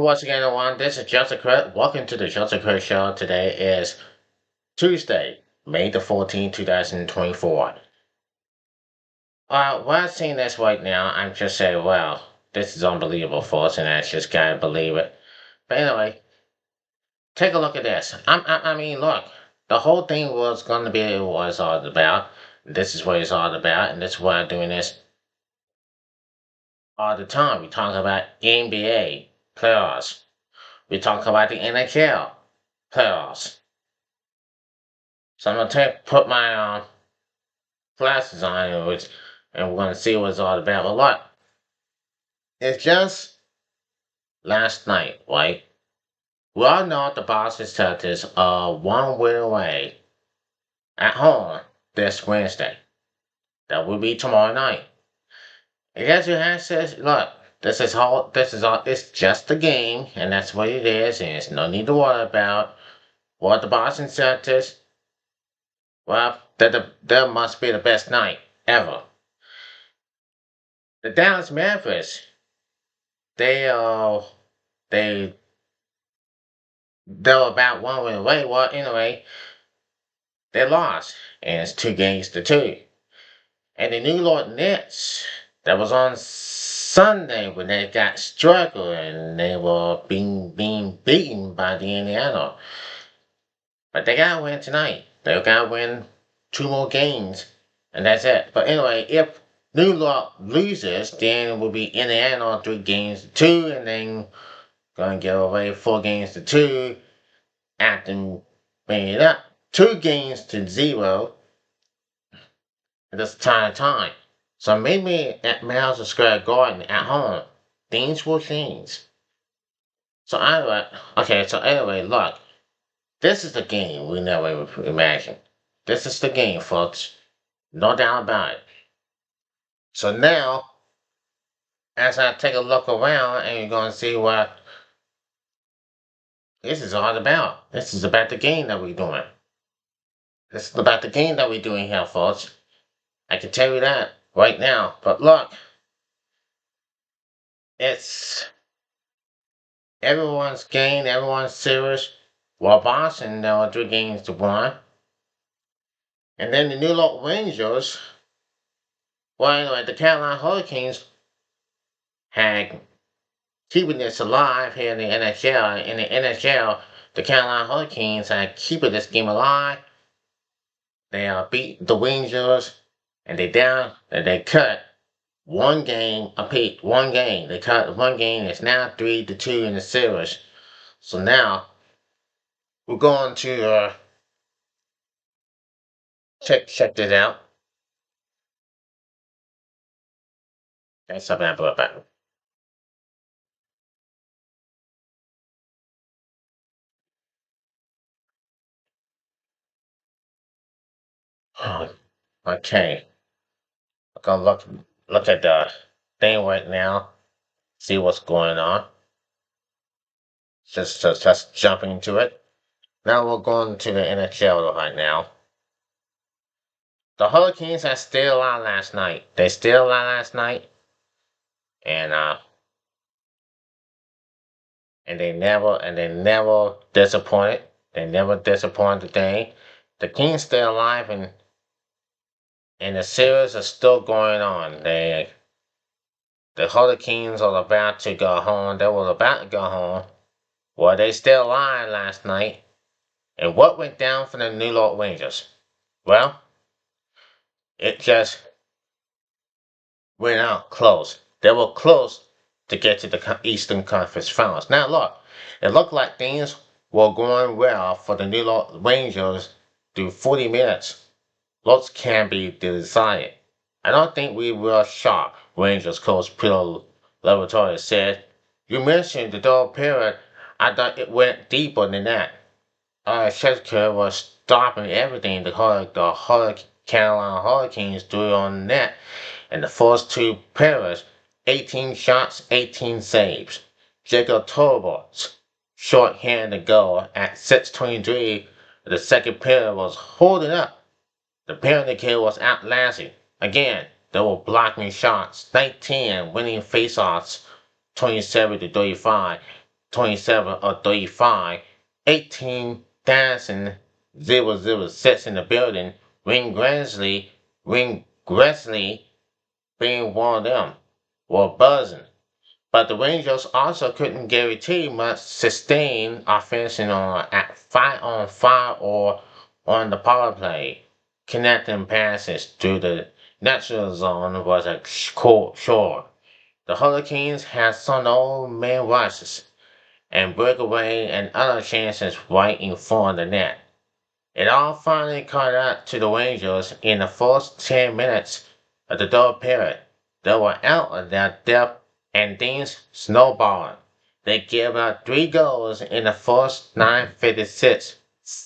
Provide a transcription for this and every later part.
once again, everyone. This is Joseph Crudup. Welcome to the Joseph Crudup Show. Today is Tuesday, May the 14th, 2024. While I'm seeing this right now, I'm just saying, wow, this is unbelievable, folks, and I just can't believe it. But anyway, take a look at this. I mean, look, the whole thing was going to be what it's all about. This is what it's all about, and this is why I'm doing this all the time. We talk about NBA playoffs. We talk about the NHL playoffs. So I'm gonna put my glasses on, and we're gonna see what it's all about. But look, it's just last night, right? We all know the Boston Celtics are one win away at home this Wednesday. That will be tomorrow night. And as your hand says, look, this is all. It's just a game, and that's what it is, and there's no need to worry about what the Boston Celtics. Well, that must be the best night ever. The Dallas Mavericks, they they they're about one win away. Well, anyway, they lost, and it's 2-2. And the New York Nets, that was on Sunday when they got struggled and they were being beaten by the Indiana. But they gotta win tonight. They gotta win two more games, and that's it. But anyway, if New York loses, then it will be Indiana 3-2, and then gonna give away 4-2 after bringing it up 2-0 at this time. So maybe at Madison Square Garden at home, things will change. So anyway, look, this is the game we never imagined. This is the game, folks. No doubt about it. So now, as I take a look around, and you're gonna see what this is all about. This is about the game that we're doing. This is about the game that we're doing here, folks. I can tell you that right now. But look, it's everyone's game, everyone's serious. While Boston, there were 3-1. And then the New York Rangers, well, anyway, the Carolina Hurricanes had keeping this alive here in the NHL. In the NHL, the Carolina Hurricanes are keeping this game alive. They beat the Rangers, and they cut one game apiece. One game. They cut one game. It's now 3-2 in the series. So now we're going to check this out. That's something I put back. Okay. I'm gonna look at the thing right now. See what's going on. Just jumping into it. Now we're going to the NHL right now. The Hurricanes are still out last night. They still out last night, and they never disappointed. They never disappointed the thing. The Kings still alive, and the series is still going on. The Hurricanes are about to go home. They were about to go home. Well, they still alive last night. And what went down for the New York Rangers? Well, it just went out close. They were close to get to the Eastern Conference Finals. Now look, it looked like things were going well for the New York Rangers through 40 minutes. Lots can be decided. I don't think we were shocked, Rangers coach Peter Laboratory said. You mentioned the third period. I thought it went deeper than that. Shedker was stopping everything the Carolina Hurricanes threw on the net in the first two periods. 18 shots, 18 saves. Jacob Torbort's short-handed goal at 6:23 of the second period was holding up. The penalty kill was outlasting. Again, they were blocking shots, 19 winning faceoffs, 27-35. 27 or 35, 18,006 in the building. Ring Gresley being one of them, were buzzing. But the Rangers also couldn't guarantee much sustained offense at 5-on-5 or on the power play. Connecting passes through the neutral zone was a chore. The Hurricanes had some old man rushes and breakaway and other chances right in front of the net. It all finally caught up to the Rangers in the first 10 minutes of the third period. They were out of their depth and things snowballed. They gave up 3 goals in the first 9:56,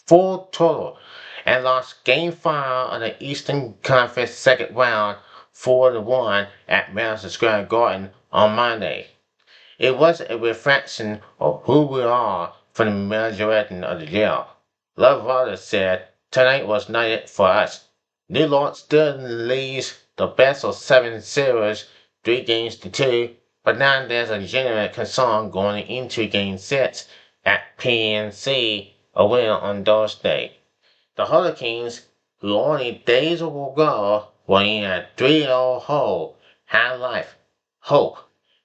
full total, and lost Game 5 of the Eastern Conference second round 4-1 at Madison Square Garden on Monday. It was a reflection of who we are for the majority of the year. Love Waters said, "Tonight was not it for us. New York still leads the best of 7 series, 3-2, but now there's a genuine concern going into Game 6 at PNC, a win on Thursday. The Hurricanes, who only days ago were in a 3-0 hole, have life, hope,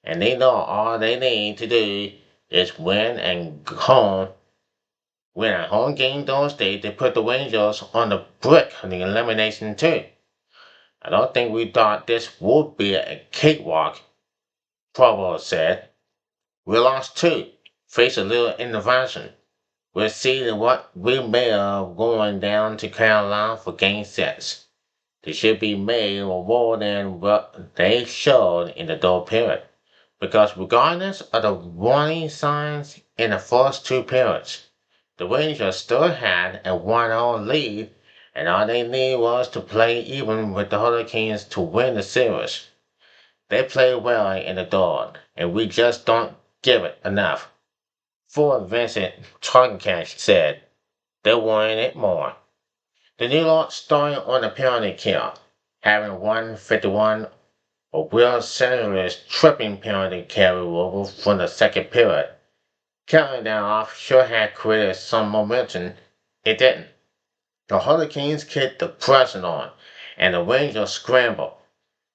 and they know all they need to do is win a home game Thursday to put the Rangers on the brink of the elimination too. I don't think we thought this would be a cakewalk," Provo said. "We lost two, faced a little intervention. We'll see what we made of going down to Carolina for Game 6. They should be made more than what they showed in the third period. Because regardless of the warning signs in the first two periods, the Rangers still had a 1-0 lead, and all they needed was to play even with the Hurricanes to win the series. They played well in the third, and we just don't give it enough." Forward Vincent Trockencash said. "They wanted it more." The New York started on the penalty kill, having 151 a Will Senators tripping penalty carryover from the second period. Counting that off sure had created some momentum. It didn't. The Hurricanes kicked the pressure on, and the Rangers scrambled.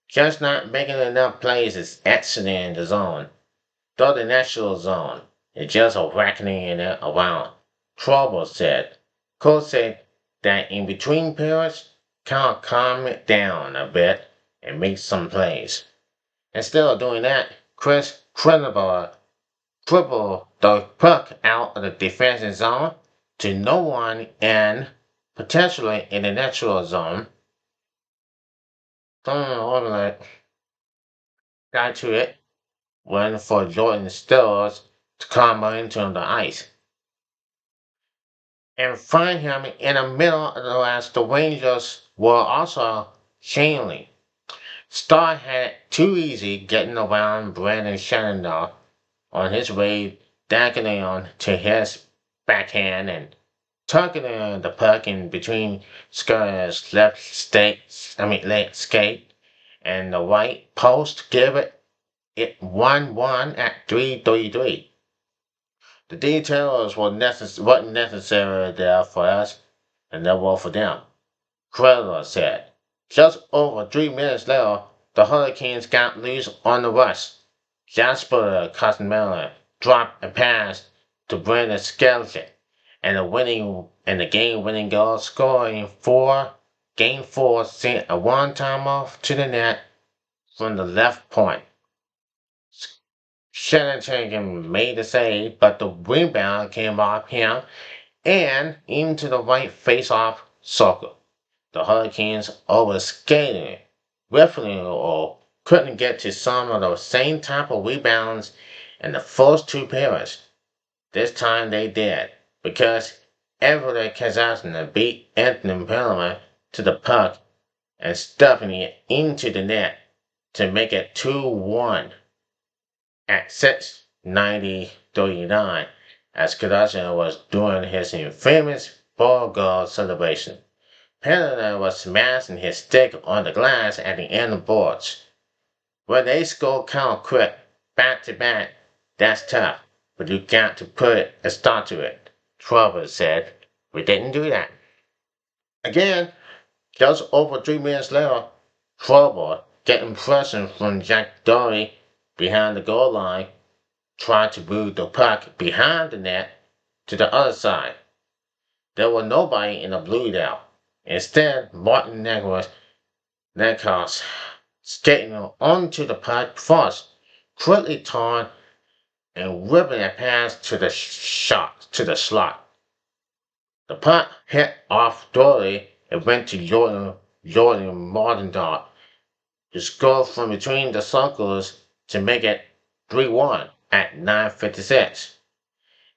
Just not making enough plays is excellent in the zone. Though the natural zone is just a reckoning in it around. Trouble said. Coach said that in between periods, kind of calm it down a bit and make some plays. Instead of doing that, Chris Crudup dribbled the puck out of the defensive zone to no one and potentially in the natural zone. Someone got to it when for Jordan Stills to come into the ice and find him in the middle of the as the Rangers were also chaining. Starr had it too easy getting around Brandon Shenandoah on his way diagonal to his backhand and tucking the puck in between Skir's left skate and the right post, give it 1-1 at 3:33. The details wasn't necessary there for us, and they were for them, Crowder said. Just over 3 minutes later, the Hurricanes got loose on the rush. Jasper Cosmella dropped a pass to Brandon Skelton, and the game-winning goal scoring for Game 4 sent a one-timer to the net from the left point. Shenandoah made the save, but the rebound came off him and into the right face-off circle. The Hurricanes overskated, riffling or couldn't get to some of the same type of rebounds in the first two periods. This time they did, because Everett Kazazna beat Anthony Perlman to the puck and stuffing it into the net to make it 2-1 at 6:90:39 as Kardashian was doing his infamous ball goal celebration. Perlman was smashing his stick on the glass at the end of boards. When they score count quick, back to back, that's tough. but you got to put a start to it. Trouble said. We didn't do that. Again, just over 3 minutes later, Trouble, getting pressure from Jack Dory behind the goal line, tried to move the puck behind the net to the other side. There was nobody in the blue now. Instead, Martin Necros skating onto the puck first, quickly turned and whipping a pass to the slot. The puck hit off Dory and went to Jordan Martindale, who scored from between the circles to make it 3-1 at 9:56.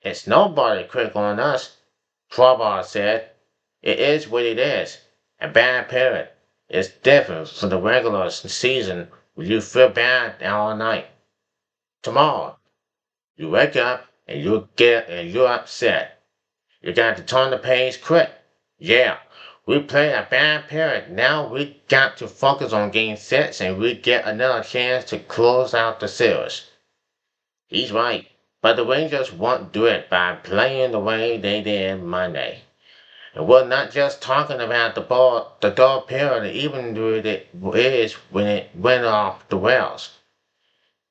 It's nobody quick on us, Trouble said. It is what it is. A bad period. It's different from the regular season where you feel bad all night. Tomorrow, you wake up and you're upset. You got to turn the page quick. Yeah, we played a bad period. Now we got to focus on game 6 and we get another chance to close out the series. He's right, but the Rangers won't do it by playing the way they did Monday. And we're not just talking about the dog period, even though it is when it went off the rails.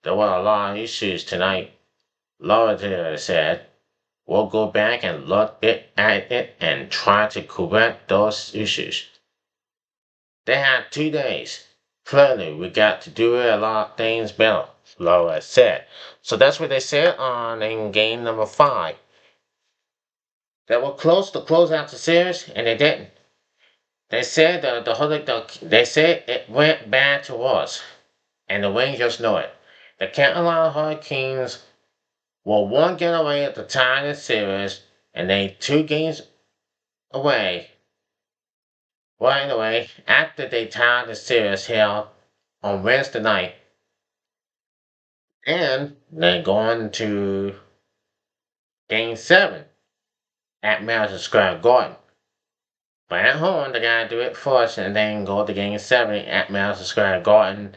There were a lot of issues tonight, Laura said. We'll go back and look at it and try to correct those issues. They had 2 days. Clearly, we got to do a lot of things better, Laura said. So that's what they said in game number 5. They were close to close out the series, and they didn't. They said they said it went bad to us, and the Rangers know it. The Carolina Hurricanes were one game away at the tie of the series, and they 2 games away. Right away, after they tied the series here on Wednesday night, and they're going to Game 7 at Madison Square Garden. But at home, they gotta do it first and then go to Game 7 at Madison Square Garden.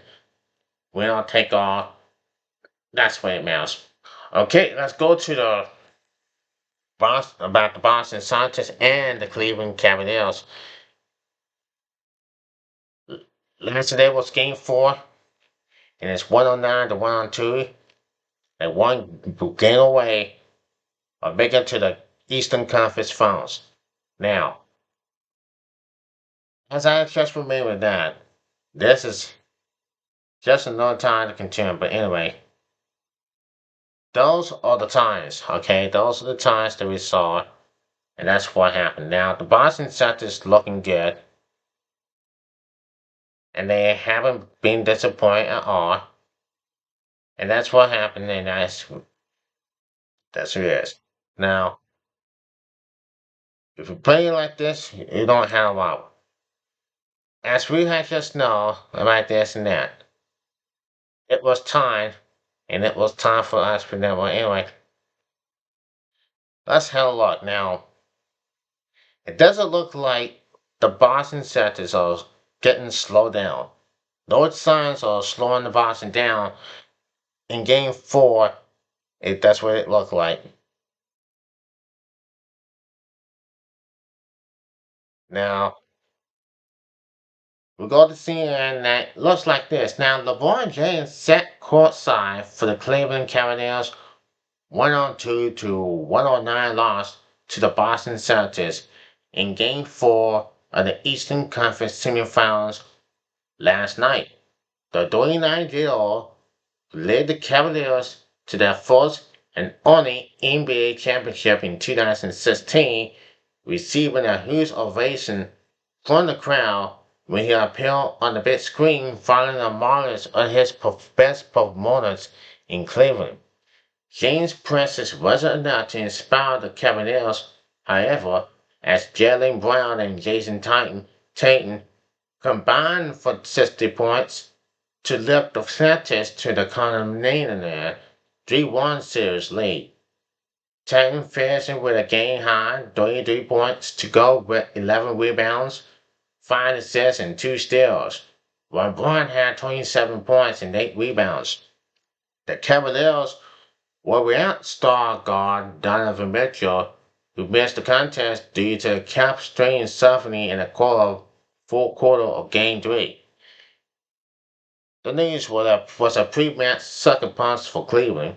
Winner take all. That's what it matters. Okay, let's go to the about the Boston Celtics and the Cleveland Cavaliers. Yesterday was Game 4, and it's 109 to 102. And one game away of making it to the Eastern Conference Finals. Now, as I just remember that, this is just another time to contend. But anyway, those are the times, okay? Those are the times that we saw, and that's what happened. Now, the Boston Celtics looking good, and they haven't been disappointed at all. And that's what happened, and that's who it is. Now, if you play like this, you don't have a lot. As we had just know about this and that, it was time, and it was time for us to know. Well, anyway, let's have a look. Now, it doesn't look like the Boston Celtics are getting slowed down. No signs are slowing the Boston down. In Game 4, that's what it looked like. Now, we go to see and that looks like this. Now, LeBron James set courtside for the Cleveland Cavaliers 102 to 109 loss to the Boston Celtics in Game 4 of the Eastern Conference semifinals last night. The 29-year-old led the Cavaliers to their first and only NBA championship in 2016, receiving a huge ovation from the crowd when he appeared on the big screen following a montage of his best performance in Cleveland. James' presence wasn't enough to inspire the Cavaliers, however, as Jaylen Brown and Jason Tatum combined for 60 points to lift the Celtics to the commanding 3-1 series lead. Tatum finishing with a game-high 33 points to go with 11 rebounds, 5 assists, and 2 steals, while Brown had 27 points and 8 rebounds. The Cavaliers Well, without star guard Donovan Mitchell, who missed the contest due to a calf strain suffering in the fourth quarter of Game 3. The news was a pre-match sucker punch for Cleveland,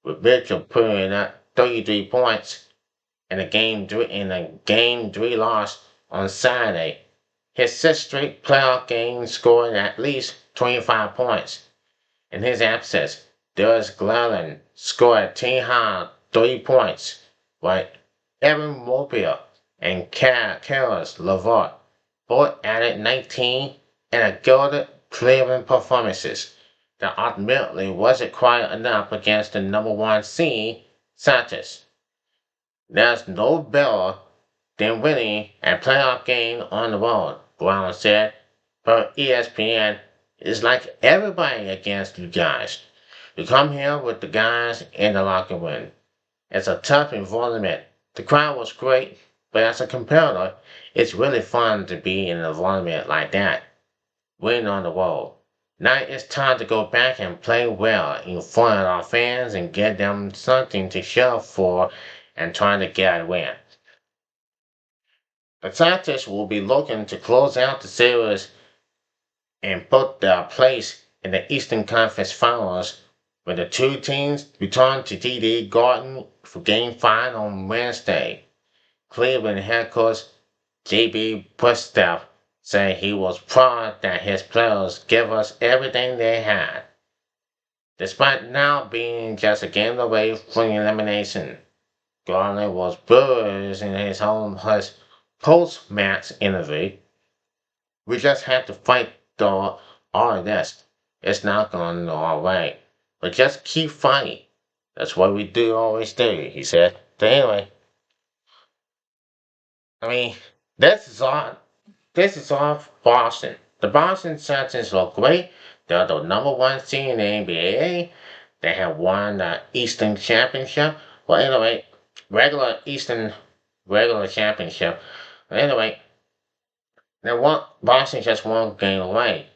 with Mitchell putting up 33 points in a game three loss on Saturday. His sixth straight playoff game scoring at least 25 points. In his absence, Darius Garland scored team high 30 points, while Evan Mobley and Karis LeVert both added 19 and a gilded Cleveland performances that ultimately wasn't quite enough against the number one seed, Celtics. There's no better than winning a playoff game on the road, Brown said. Per ESPN, it's like everybody against you guys. You come here with the guys in the locker room. It's a tough environment. The crowd was great, but as a competitor, it's really fun to be in an environment like that. Win on the road. Now it's time to go back and play well in front of our fans and get them something to show for and trying to get a win. The Celtics will be looking to close out the series and put their place in the Eastern Conference Finals when the two teams return to TD Garden for Game 5 on Wednesday. Cleveland head coach J.B. Priestap said he was proud that his players gave us everything they had, despite now being just a game away from elimination. Garland was bruised in his post-match interview. We just have to fight the all this. It's not going our way. But just keep fighting. That's what we do always do, he said. But anyway, I mean, this is all this is all Boston. The Boston Celtics look great. They're the number one seed in the NBA. They have won the Eastern Championship. Well, anyway, regular championship. Anyway, Boston just one game away.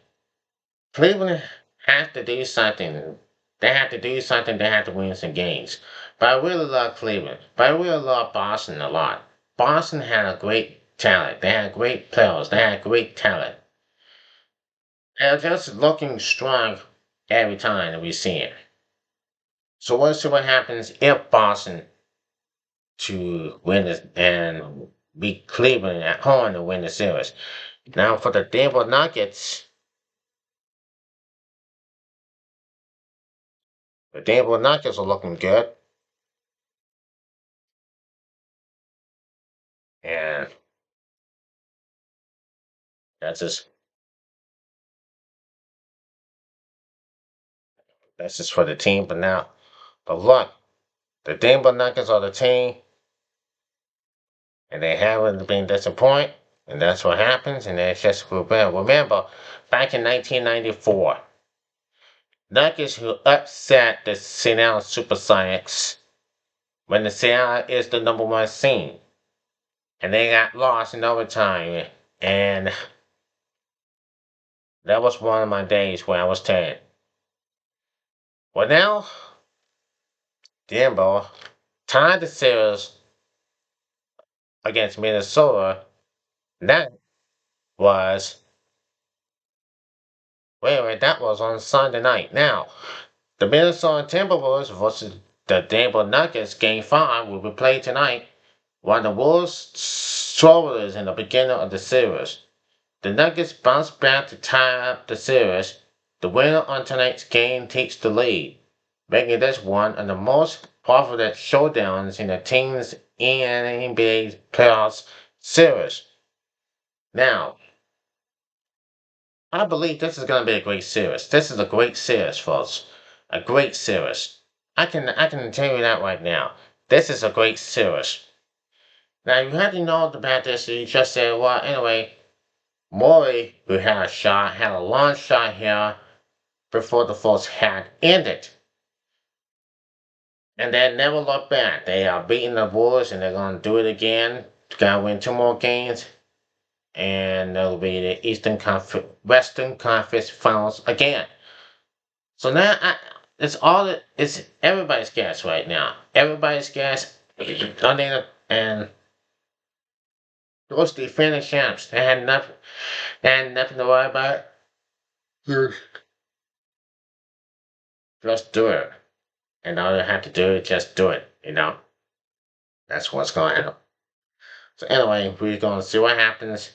Cleveland has to do something. They have to do something. They have to win some games. But I really love Cleveland. But I really love Boston a lot. Boston had a great talent. They had great players. They had great talent. They're just looking strong every time that we see it. So we'll see what happens if Boston to win this and beat Cleveland at home to win the series. Now for the Denver Nuggets, the Denver Nuggets are looking good, and that's just that's just for the team. But look, the Denver Nuggets are the team, and they haven't been disappointed, and that's what happens, and it's just remember back in 1994. Nuggets who upset the Seattle Supersonics when the Seattle is the number one seed. And they got lost in overtime. And that was one of my days when I was 10. Well, now, Denver tied the series against Minnesota. That was, wait, that was on Sunday night. Now, the Minnesota Timberwolves versus the Denver Nuggets Game 5 will be played tonight, while the Wolves struggled in the beginning of the series. The Nuggets bounced back to tie up the series. The winner on tonight's game takes the lead, making this one of the most popular showdowns in the team's NBA playoffs series. Now, I believe this is going to be a great series. This is a great series, folks. A great series. I can tell you that right now. This is a great series. Now, you had to know about this. You just said, well, anyway, Maury, who had a long shot here before the first half ended. And they never looked back. They are beating the Bulls and they're going to do it again. Got to win two more games. And it'll be the Western Conference Finals again. So now it's everybody's guess right now. Everybody's guess. And those defending champs, they had nothing to worry about. Yes. Just do it. And all you have to do is just do it, you know? That's what's going to happen. So anyway, we're going to see what happens.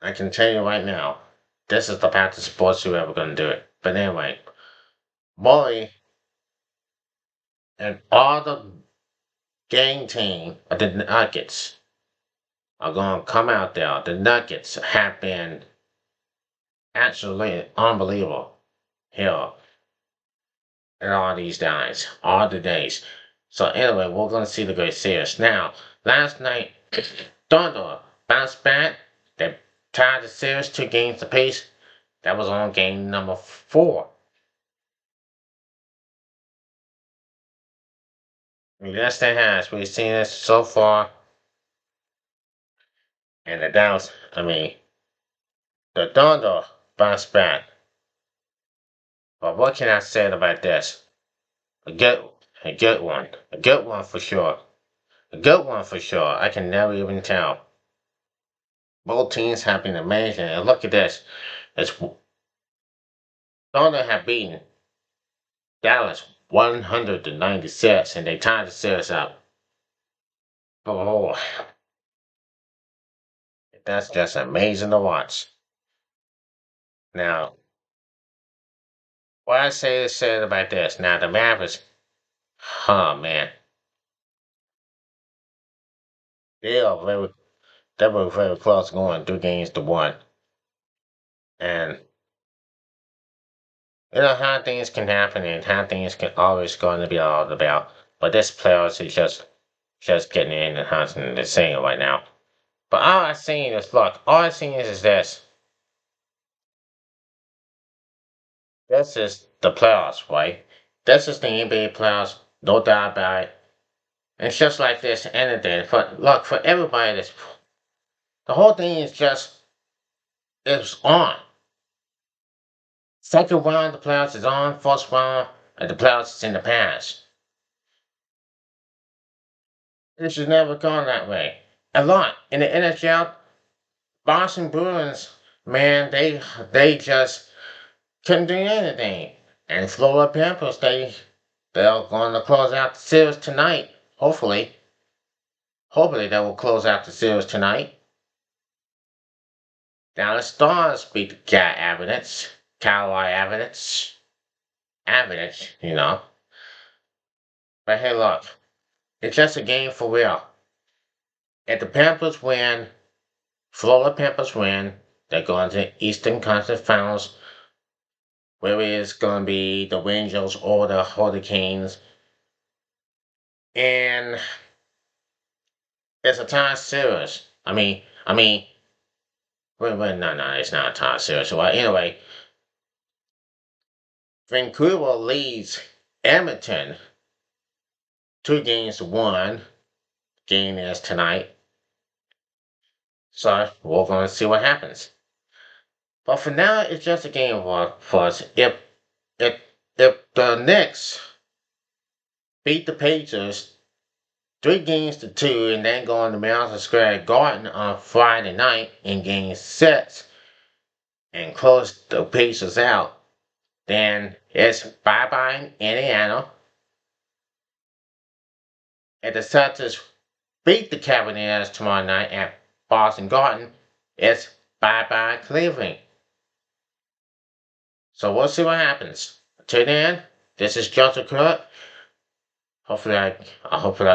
I can tell you right now, this is the path to sports whoever going to do it. But anyway, Molly and all the gang team of the Nuggets are going to come out there. The Nuggets have been absolutely unbelievable here in all these days, all the days. So anyway, we're going to see the great series. Now, last night, Thunder bounced back. They tied the series 2 games apiece. That was on game number 4. Yes, they has. We've seen this so far. And the Dallas, the Thunder bounced back. But what can I say about this? A good, a good one. A good one for sure. A good one for sure. I can never even tell. Both teams have been amazing. And look at this. It's Thunder have beaten Dallas 196 and they tied the series up. Oh, that's just amazing to watch. Now, what I say is said about this. Now, the Mavericks, oh man, they are very, they were very close going 2 games to 1. And you know how things can happen and how things can always going to be all about. But this playoffs is just getting in and hunting the same right now. But all I seen is look, all I seen is this. This is the playoffs, right? This is the NBA playoffs, no doubt about it. And it's just like this anything. For look, for everybody this the whole thing is just it's on. Second round of the playoffs is on, first round of the playoffs is in the past. It should never gone that way. A lot. In the NHL, Boston Bruins, man, they just couldn't do anything. And Florida Panthers, they're going to close out the series tonight. Hopefully. Hopefully they will close out the series tonight. Dallas Stars beat the Cat Avalanche. Carolina Avalanche. Avalanche, you know. But hey, look. It's just a game for real. If the Panthers win, Florida Panthers win, they're going to the Eastern Conference Finals, where it's going to be the Rangers or the Hurricanes. And it's a tie series. No, it's not a tie series. Well, anyway, Vancouver leads Edmonton 2 games to 1. Game is tonight. So we're going to see what happens. But for now, it's just a game for us. If if the Knicks beat the Pacers 3 games to 2 and then go on the Madison Square Garden on Friday night in Game 6 and close the Pacers out, then it's bye-bye Indiana. If the Celtics beat the Cavaliers tomorrow night at Boston Garden, it's bye-bye Cleveland. So we'll see what happens. Till then, this is Joseph Crudup. Hopefully I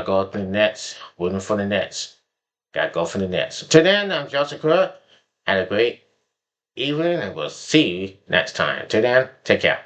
go to the Nets, rooting for the Nets. Gotta go for the Nets. Till then, I'm Joseph Crudup. Have a great evening, and we'll see you next time. Till then, take care.